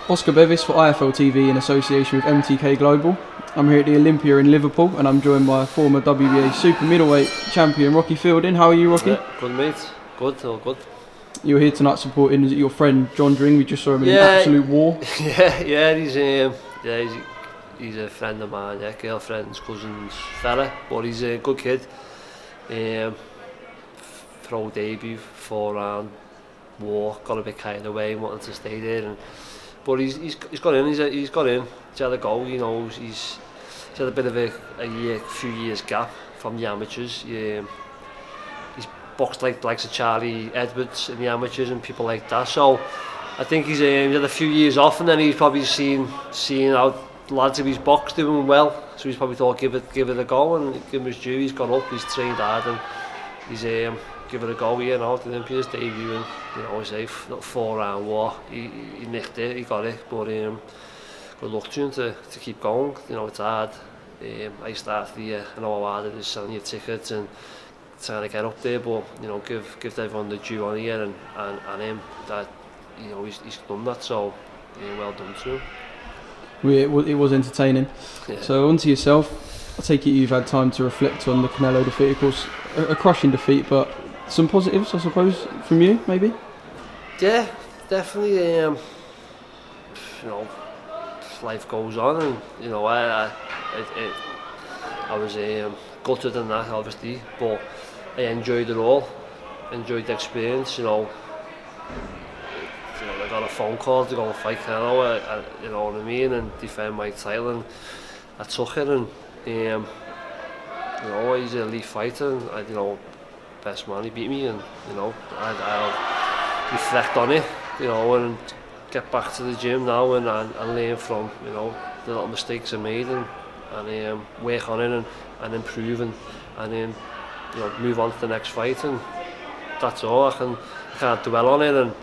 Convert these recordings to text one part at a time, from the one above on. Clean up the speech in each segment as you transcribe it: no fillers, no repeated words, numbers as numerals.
Oscar Bevis for IFL TV in association with MTK Global. I'm here at the Olympia in Liverpool and I'm joined by former WBA super middleweight champion Rocky Fielidng. How are you, Rocky? Yeah, good mate, good, all good. You were here tonight supporting your friend John Dring. We just saw him in an absolute war. He's a friend of mine, girlfriend's cousin's fella, but he's a good kid. Pro debut, 4-round war, got a bit carried away, wanted to stay there, but he's got in. He's got in. He's had a go. You know, he's had a bit of a few years gap from the amateurs. He's boxed like Charlie Edwards in the amateurs and people like that. So I think he's had a few years off, and then he's probably seen how lads of his box doing well. So he's probably thought give it a go and give him his due. He's gone up. He's trained hard and he's give it a go. You know, the Olympia's debut and he's a 4-round war. He nicked it. He got it. But good luck to him to keep going. You know, it's hard. I started the year. I know how hard it is selling your tickets and trying to get up there, but give everyone the due on here and him that he's done that, so well done to him. It was entertaining. Yeah. So on to yourself. I take it you've had time to reflect on the Canelo defeat. Of course, a crushing defeat, but some positives, I suppose, from you, maybe. Yeah, definitely. Life goes on, and I was gutted in that, obviously, but I enjoyed it all. Enjoyed the experience. I got a phone call to go and fight Canelo. You know what I mean, and defend my title, and I took it. And he's an elite fighter. And, best man, he beat me, and I'll reflect on it. And get back to the gym now and learn from the little mistakes I made and work on it and improve and then move on to the next fight, and that's all. I can't dwell on it and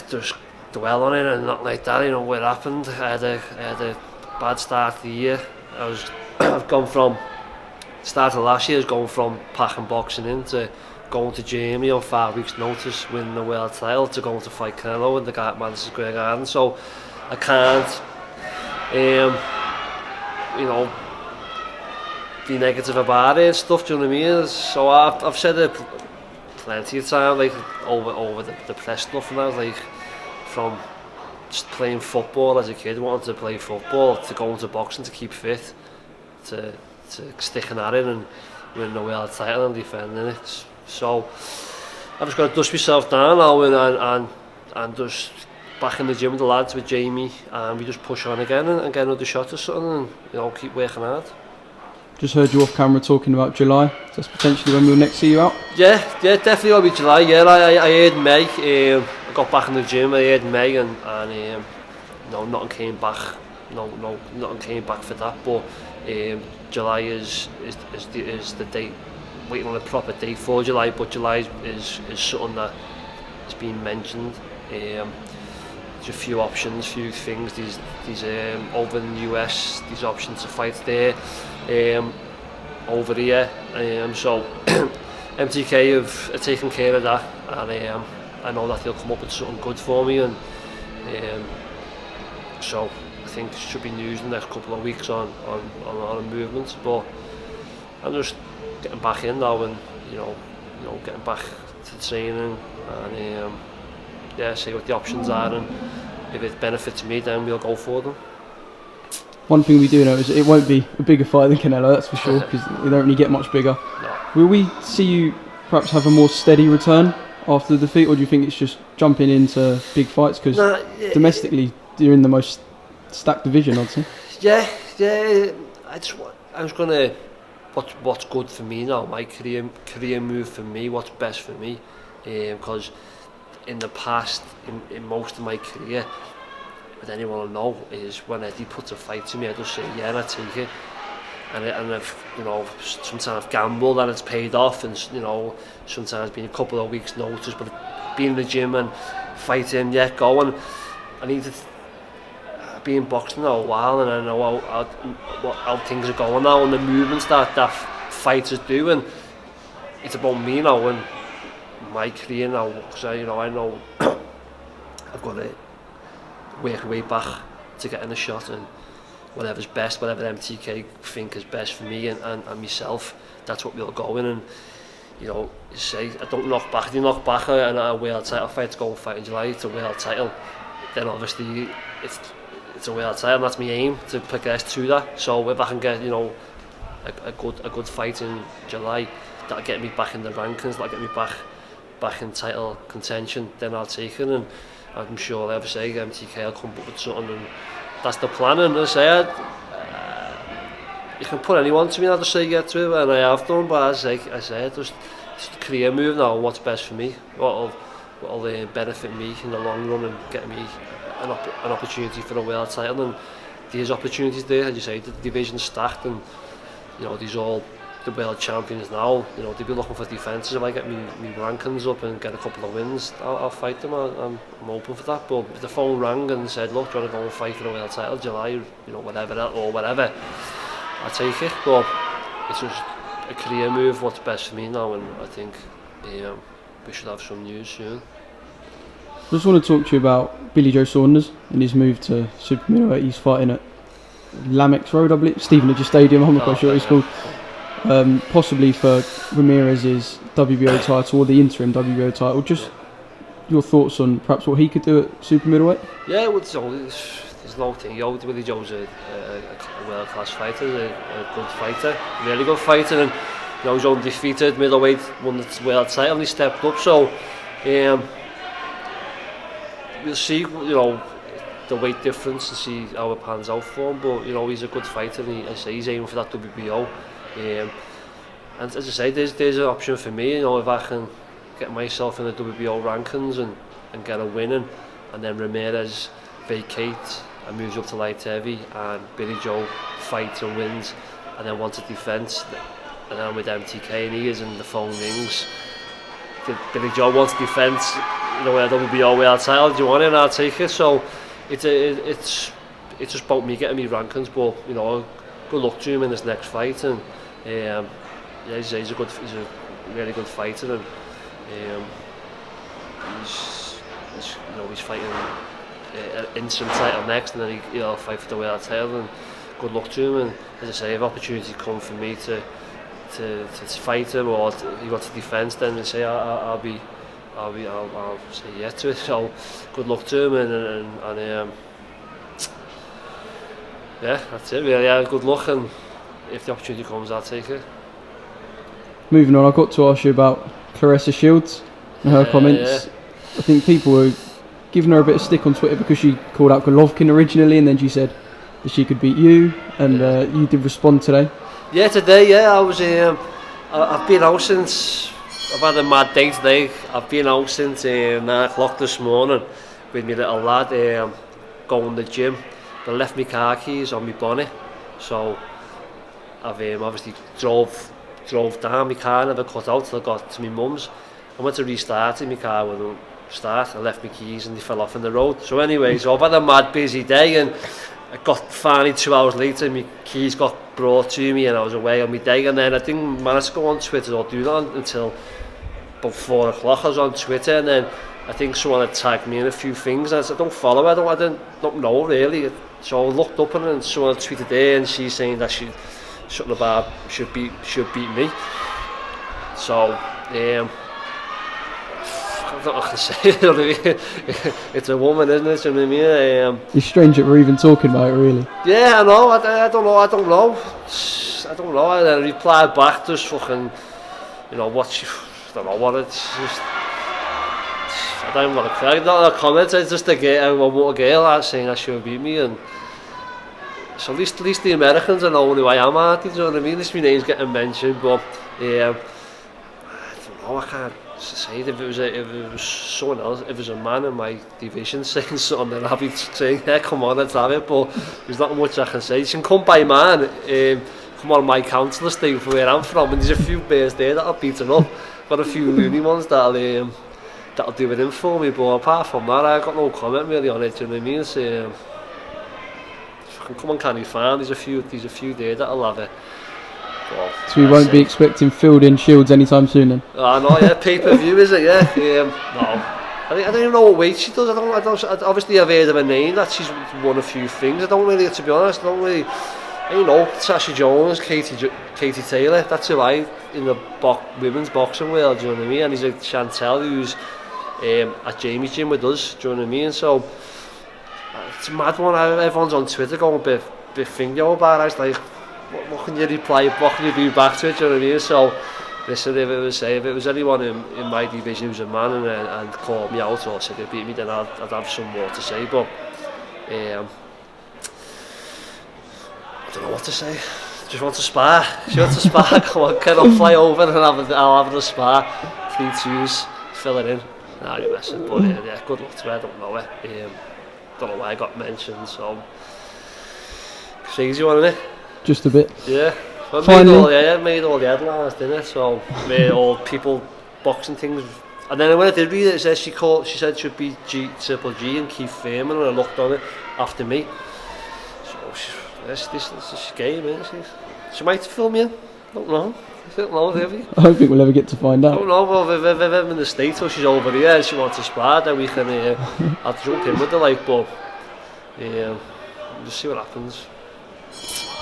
just dwell on it and not like that. What happened. I had a bad start to the year. I've gone from start of last year, I was going from packing boxing in to going to Germany on 5 weeks' notice, winning the world title, to going to fight Canelo in the Madison Square Garden. So I can't, be negative about it and stuff. Do you know what I mean? So I've said it plenty of times, like over the press stuff, and I was like, from just playing football as a kid, wanting to play football, to going to boxing to keep fit, to sticking at it and winning the world title and defending it. So I've just got to dust myself down now and just back in the gym with the lads, with Jamie, and we just push on again and get another shot or something, and keep working hard. Just heard you off camera talking about July. So that's potentially when we'll next see you out. Yeah, definitely will be July. Yeah, I heard May. I got back in the gym. I heard May, and nothing came back. Nothing came back for that. But July is the date. Waiting on a proper date for July, but July is something that has been mentioned. There's a few options, few things. These over in the US, these options to fight there, over here. So MTK have taken care of that, and I know that they'll come up with something good for me, and so I think there should be news in the next couple of weeks on a movement. But I'm just getting back in now, and getting back to training, and see what the options are, and if it benefits me, then we'll go for them. One thing we do know is it won't be a bigger fight than Canelo, that's for sure, because they don't really get much bigger. No. Will we see you perhaps have a more steady return after the defeat, or do you think it's just jumping into big fights? Because domestically, you're in the most stacked division, I'd say. Yeah. I was gonna. What's good for me now, my career move for me, what's best for me, because in the past, in most of my career, what anyone will know is when Eddie puts a fight to me, I just say yeah, and I take it, and I've sometimes I've gambled and it's paid off, and sometimes been a couple of weeks notice, but being in the gym and fighting, go, and I need to be in boxing now a while, and I know how things are going now, and the movements that fighters do, and it's about me now, and my career now, because I know I've got to work way back to get in a shot, and whatever's best, whatever MTK think is best for me and myself, that's what we'll go in. And you know, say I don't knock back. If you knock back a world title fight to go and fight in July, it's a world title. Then obviously it's a world title. And that's my aim, to progress to that. So if I can get, you know, a good fight in July, that'll get me back in the rankings, that'll get me back in title contention, then I'll take it. And I'm sure I'll ever say MTK will come up with something, and that's the plan. And as I said, you can put anyone to me, I'll just say get to it, and I have done. But as I said, just it's a career move now. What's best for me? What'll benefit me in the long run and get me an opportunity for a world title? And there's opportunities there, as you say. The division's stacked, and you know these all the world champions now. You know they'll be looking for defences. If I get me rankings up and get a couple of wins, I'll fight them. I'm open for that. But if the phone rang and said, "Look, do you want to go and fight for a world title, July, you know, whatever, I take it." But it's just a career move. What's best for me now, and I think we should have some news soon. I just want to talk to you about Billy Joe Saunders and his move to super middleweight. He's fighting at Lamex Road, I believe, Stevenage Stadium. I'm not quite sure what it's called. Possibly for Ramirez's WBO title or the interim WBO title. Just your thoughts on perhaps what he could do at super middleweight? Yeah, there's no thing. Billy Joe's a world-class fighter, a good fighter, really good fighter, and you know, he's undefeated middleweight, won the world title, and he stepped up. So we'll see, you know, the weight difference and see how it pans out for him. But you know, he's a good fighter, and he's aiming for that WBO. And as I say, there's an option for me. You know, if I can get myself in the WBO rankings and get a win, and then Ramirez vacates and moves up to light heavy, and Billy Joe fights and wins, and then wants a defence, and then with MTK and he is, and the phone rings. Billy Joe wants defence, you know, a WBO world title. Do you want it? And I'll take it. So it's just about me getting me rankings. But you know, good luck to him in this next fight. And yeah, he's a really good fighter, and he's fighting an interim title next, and then he'll fight for the world title. And good luck to him. And as I say, if opportunity comes for me to fight him, or he got to defence, then they say I'll say yeah to it. So good luck to him, and yeah, that's it really. Yeah, good luck, and if the opportunity comes, I'll take it. Moving on, I got to ask you about Clarissa Shields and her comments. Yeah. I think people were giving her a bit of stick on Twitter because she called out Golovkin originally, and then she said that she could beat you, and you did respond today. Yeah, today, yeah, I was. I've been out since. I've had a mad day today. I've been out since 9 o'clock this morning with my little lad going to the gym. But I left my car keys on my bonnet, so I've obviously drove down. My car never cut out till I got to my mum's. I went to restart it, my car wouldn't start. I left my keys and they fell off in the road. So anyway, so I've had a mad busy day, and I got finally 2 hours later, my keys got brought to me and I was away on my day, and then I didn't manage to go on Twitter or do that until about 4 o'clock. I was on Twitter, and then I think someone had tagged me in a few things, and I said, I don't follow her, I don't know really. So I looked up and someone tweeted there, and she's saying that she something about should beat me. So I don't know what I can say. It's a woman, isn't it? You know what I mean? It's strange that we're even talking about it, really. Yeah, I know. I don't know. I replied back, just fucking, you know, I don't know what it's just. I don't even want to cry. Not a comment. It's just a girl saying that she'll beat me, and so at least the Americans know who I am. Do you know what I mean? At least my name's getting mentioned, but I don't know. I can't say it. If it was someone else, if it was a man in my division saying something, then I'd be saying, "Yeah, come on, let's have it." But there's not much I can say. You can come by man. Come on my council estate from where I'm from, and there's a few bears there that'll beat it up. Got a few loony ones that'll do it in for me, but apart from that, I've got no comment really on it. Do you know what I mean? It's, if I can come on Canny Farm, there's a few there that'll have Well, So we won't be expecting Fielidng Shields anytime soon then? I know, yeah, pay-per-view is it, yeah? No. I don't even know what weight she does. Obviously I've heard of her name, that she's won a few things. I don't really, to be honest, I know Sasha Jones, Katie Taylor, that's who I, in the women's boxing world, do you know what I mean? And he's like Chantel, who's at Jamie's gym with us, do you know what I mean? So, it's a mad one. Everyone's on Twitter going a bit fingo about it. It's like, what can you reply, what can you do back to it, do you know what I mean? So, listen, if it was anyone in my division who's a man and called me out or said they beat me, then I'd have some more to say, but I don't know what to say. Just want to spar. She wants to spar. Come on, Ken, I'll fly over and I'll have a spar. 3 twos, fill it in. Nah, you're messing. But yeah, good luck to her. I don't know it. Don't know why I got mentioned. So crazy one, isn't it? Just a bit. Yeah. Well, made all the headlines, didn't it? So made all people boxing things. And then when I did read it, it says she said she'd be Triple G and Keith Thurman, and I looked on it after me. So this is game, isn't she? She might fill me in. Don't know. I don't know, maybe. I don't think we'll ever get to find out. I don't know. Well, if I'm in the States or she's over here and she wants to spar, then we can I'll jump in with her, like, but just see what happens.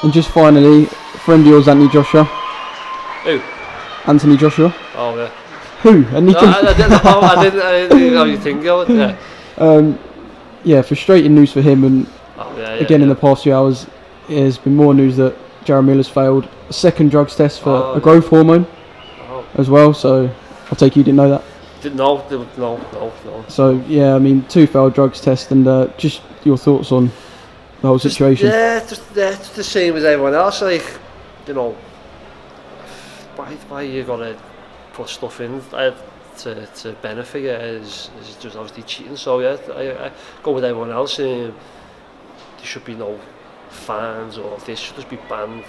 And just finally, friend of yours, Anthony Joshua. Who? Anthony Joshua. Oh yeah. Who? And I didn't know you think of it. Yeah. Yeah, frustrating news for him, and again in the past few hours, there's been more news that JARRELL has failed a second drugs test for a growth hormone as well. So I take you didn't know that. No. So yeah, I mean, 2 failed drugs tests, and just your thoughts on the whole situation. Just the same as everyone else. Like, you know, why you gotta put stuff in to benefit you is just obviously cheating. So yeah, I go with everyone else. There should be no fines, or this should just be banned.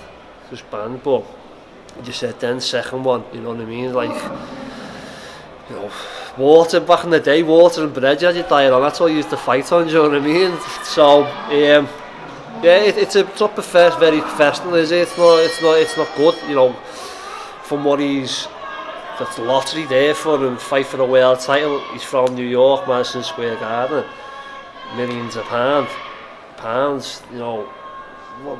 Just banned. But you said then second one, you know what I mean? Like, you know, water back in the day, water and bread, you had your diet on. That's all you used to fight on. Do you know what I mean? So yeah, it's not very professional, is it? It's not good. You know, from what that's the lottery there for him, fight for the world title. He's from New York, Madison Square Garden, millions of pounds. You know,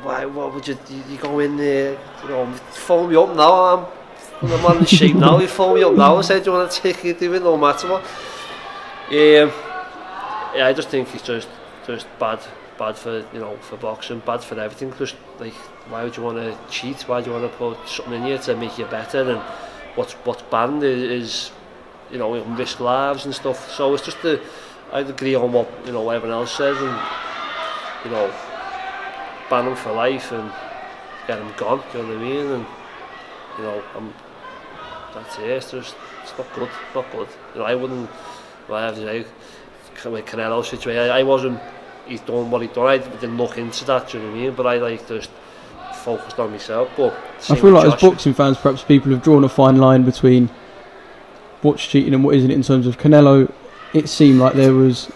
why would you go in there? You know, phone me up now. I'm on in shape now. You phone me up now and said, do you want to take it, do it, no matter what. Yeah, I just think it's just bad for, you know, for boxing, bad for everything. Just like, why would you want to cheat? Why do you want to put something in you to make you better? And what's banned is, you know, risk lives and stuff. So it's just I'd agree on what, you know, everyone else says, and, you know, ban them for life and get them gone. Do you know what I mean? And, you know, that's it. It's not good. You know, I wouldn't. Well, I have to say, with Canelo situation, I wasn't. He's done what he done. I didn't look into that. Do you know what I mean? But I like just focused on myself. But I feel like as boxing fans, perhaps people have drawn a fine line between what's cheating and what isn't. In terms of Canelo, it seemed like there was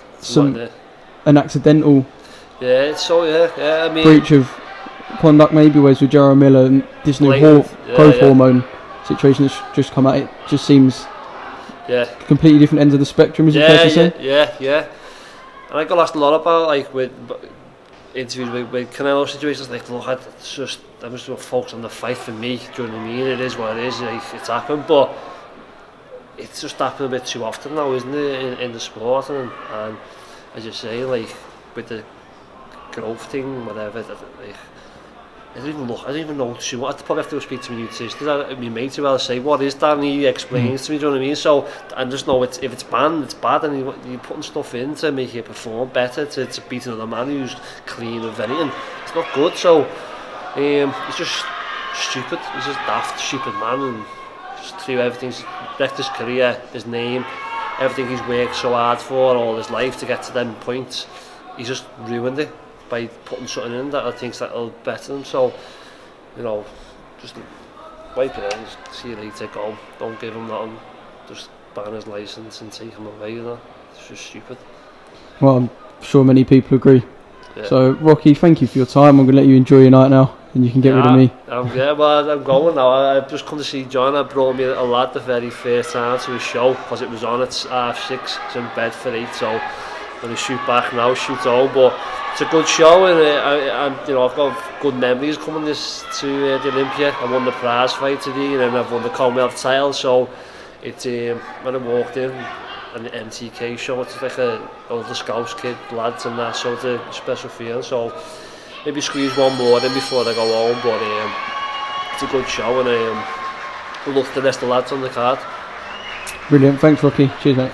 an accidental. Yeah. So yeah. I mean, breach of conduct maybe, whereas with JARRELL and this new growth hormone situation that's just come out, it just seems completely different ends of the spectrum. Is it fair to say? Yeah. And I got asked a lot about, like, with interviews with Canelo situations, like, look, I'm just focused on the fight for me. Do you know what I mean? It is what it is. Like, it's happened, but it's just happened a bit too often now, isn't it, in the sport? And as you say, like, with the growth thing, whatever, like, I don't even know too much. I'd probably have to speak to my nutritionist, my mate, who I'll say, what is that? And he explains to me, do you know what I mean? So, I just know if it's banned, it's bad, and you're putting stuff in to make you perform better, to beat another man who's clean of anything. It's not good, so he's just stupid. He's just daft, stupid man, and just threw everything, wrecked his career, his name, everything he's worked so hard for all his life to get to them points. He's just ruined it by putting something in that I think that'll better them. So, you know, just wipe it out, see you later, go. Don't give him nothing. Just ban his licence and take him away, you know. It's just stupid. Well, I'm sure many people agree. Yeah. So, Rocky, thank you for your time. I'm going to let you enjoy your night now. and you can get rid of me. Yeah, well, I'm going now. I've just come to see John. I brought me a lad the very first time to his show because it was on at 6:30. It's in bed for 8, so I'm going to shoot back now, shoot home. But it's a good show, and you know, I've got good memories coming to the Olympia. I won the prize fight today, and then I've won the Commonwealth title. So it's when I walked in, an MTK show, it's like all the Scouts kid lads and that, so it's a special feeling. So maybe squeeze one more in before I go home, but it's a good show, and I love the rest of the lads on the card. Brilliant, thanks Rocky, cheers mate.